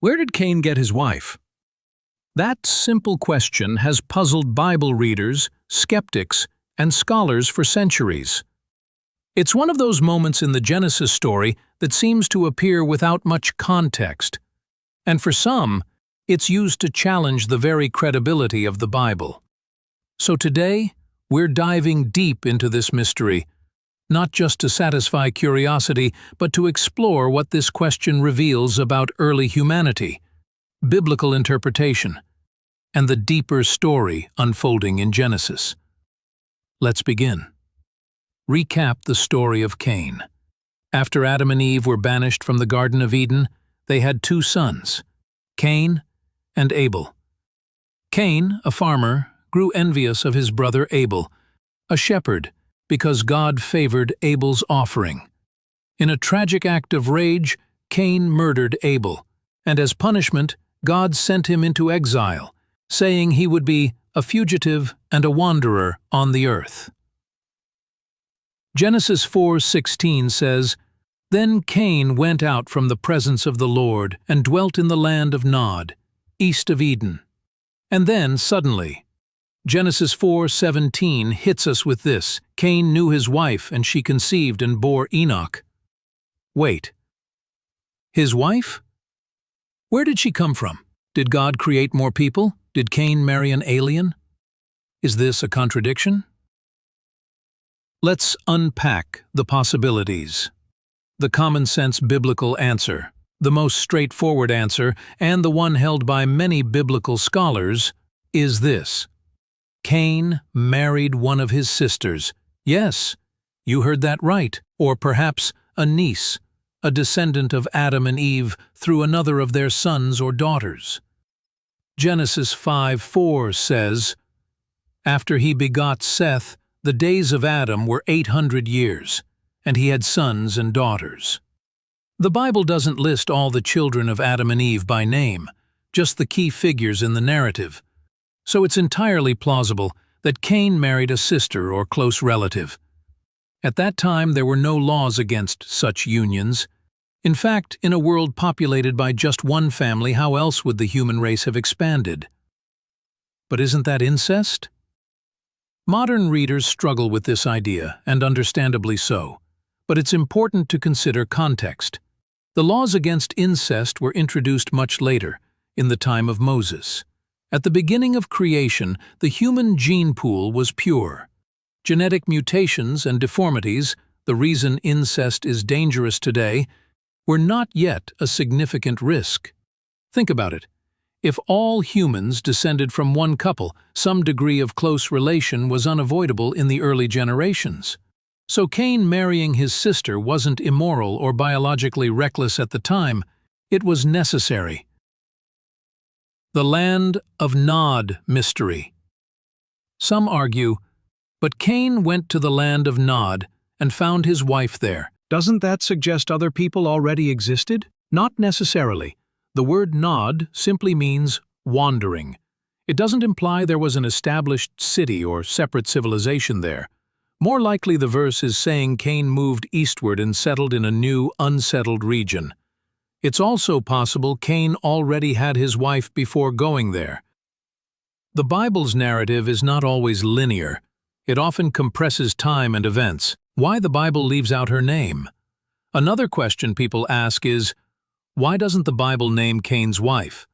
Where did Cain get his wife? That simple question has puzzled Bible readers, skeptics, and scholars for centuries. It's one of those moments in the Genesis story that seems to appear without much context, and for some, it's used to challenge the very credibility of the Bible. So today, we're diving deep into this mystery, not just to satisfy curiosity, but to explore what this question reveals about early humanity, biblical interpretation, and the deeper story unfolding in Genesis. Let's begin. Recap the story of Cain. After Adam and Eve were banished from the Garden of Eden, they had two sons, Cain and Abel. Cain, a farmer, grew envious of his brother Abel, a shepherd, because God favored Abel's offering. In a tragic act of rage, Cain murdered Abel, and as punishment, God sent him into exile, saying he would be a fugitive and a wanderer on the earth. Genesis 4:16 says, "Then Cain went out from the presence of the Lord and dwelt in the land of Nod, east of Eden." And then, suddenly, Genesis 4:17 hits us with this: Cain knew his wife, and she conceived and bore Enoch. Wait. His wife? Where did she come from? Did God create more people? Did Cain marry an alien? Is this a contradiction? Let's unpack the possibilities. The common-sense biblical answer, the most straightforward answer, and the one held by many biblical scholars, is this: Cain married one of his sisters. Yes, you heard that right. Or perhaps a niece, a descendant of Adam and Eve through another of their sons or daughters. Genesis 5:4 says, "After he begot Seth, the days of Adam were 800 years, and he had sons and daughters." The Bible doesn't list all the children of Adam and Eve by name, just the key figures in the narrative. So it's entirely plausible that Cain married a sister or close relative. At that time, there were no laws against such unions. In fact, in a world populated by just one family, how else would the human race have expanded? But isn't that incest? Modern readers struggle with this idea, and understandably so. But it's important to consider context. The laws against incest were introduced much later, in the time of Moses. At the beginning of creation, the human gene pool was pure. Genetic mutations and deformities, the reason incest is dangerous today, were not yet a significant risk. Think about it. If all humans descended from one couple, some degree of close relation was unavoidable in the early generations. So Cain marrying his sister wasn't immoral or biologically reckless at the time. It was necessary. The land of Nod mystery. Some argue, but Cain went to the land of Nod and found his wife there. Doesn't that suggest other people already existed? Not necessarily. The word Nod simply means wandering. It doesn't imply there was an established city or separate civilization there. More likely the verse is saying Cain moved eastward and settled in a new, unsettled region. It's also possible Cain already had his wife before going there. The Bible's narrative is not always linear. It often compresses time and events. Why the Bible leaves out her name? Another question people ask is, why doesn't the Bible name Cain's wife?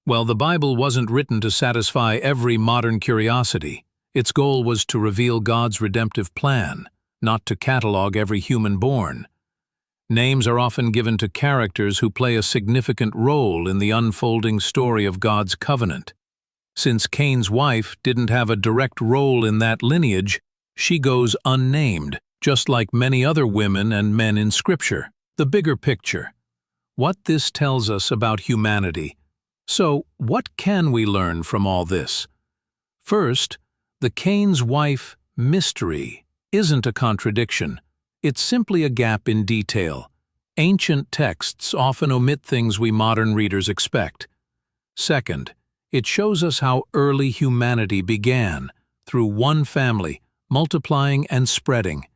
Well, the Bible wasn't written to satisfy every modern curiosity. Its goal was to reveal God's redemptive plan, not to catalog every human born. Names are often given to characters who play a significant role in the unfolding story of God's covenant. Since Cain's wife didn't have a direct role in that lineage, she goes unnamed, just like many other women and men in Scripture. The bigger picture. What this tells us about humanity. So, what can we learn from all this? First, the Cain's wife mystery isn't a contradiction. It's simply a gap in detail. Ancient texts often omit things we modern readers expect. Second, it shows us how early humanity began, through one family, multiplying and spreading.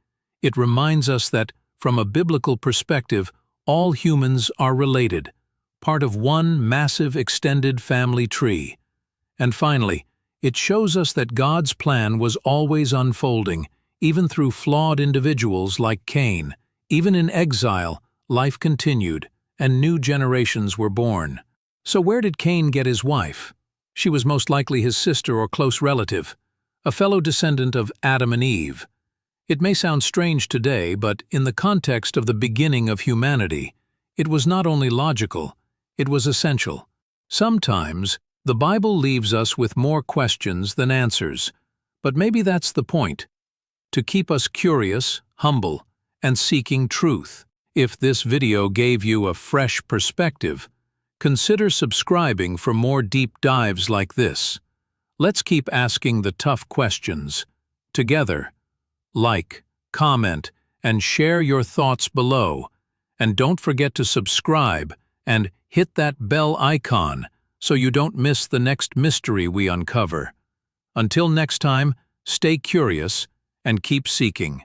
It reminds us that, from a biblical perspective, all humans are related, part of one massive extended family tree. And finally, it shows us that God's plan was always unfolding, even through flawed individuals like Cain. Even in exile, life continued, and new generations were born. So where did Cain get his wife? She was most likely his sister or close relative, a fellow descendant of Adam and Eve. It may sound strange today, but in the context of the beginning of humanity, it was not only logical, it was essential. Sometimes, the Bible leaves us with more questions than answers, but maybe that's the point, to keep us curious, humble, and seeking truth. If this video gave you a fresh perspective, consider subscribing for more deep dives like this. Let's keep asking the tough questions together. Like, comment, and share your thoughts below. And don't forget to subscribe and hit that bell icon so you don't miss the next mystery we uncover. Until next time, stay curious and keep seeking.